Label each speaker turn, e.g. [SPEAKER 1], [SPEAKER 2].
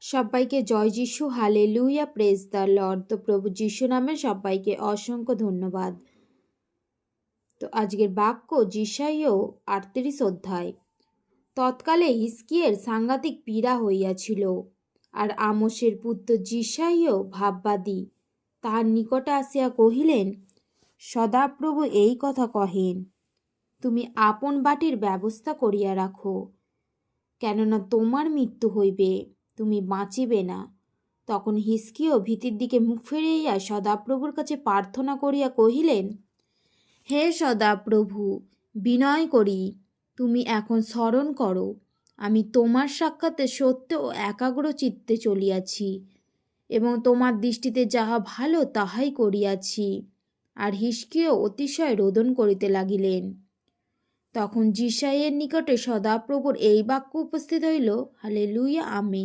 [SPEAKER 1] সবাইকে জয় যিশু, hallelujah, praise the Lord. তো প্রভু যিশু নামে সবাইকে অসংখ্য ধন্যবাদ। তো আজকের বাক্য যিশাইয় 38 অধ্যায়। তৎকালে হিজকিয়ের সাংঘাতিক পীড়া হইয়াছিল, আর আমোসের পুত্র যিশাইয় ভাববাদী তাহার নিকটে আসিয়া কহিলেন, সদাপ্রভু এই কথা কহেন, তুমি আপন বাটির ব্যবস্থা করিয়া রাখো, কেননা তোমার মৃত্যু হইবে, তুমি বাঁচিবে না। তখন হিজকিয় ভীতির দিকে মুখ ফিরাইয়া সদাপ্রভুর কাছে প্রার্থনা করিয়া কহিলেন, হে সদাপ্রভু, বিনয় করি তুমি এখন স্মরণ করো, আমি তোমার সাক্ষাতে সত্য ও একাগ্র চিত্তে চলিয়াছি, এবং তোমার দৃষ্টিতে যাহা ভালো তাহাই করিয়াছি। আর হিজকিয় অতিশয় রোদন করিতে লাগিলেন। তখন যিশাইয়ের নিকটে সদাপ্রভুর এই বাক্য উপস্থিত হইল, হালেলুয়া, আমেন।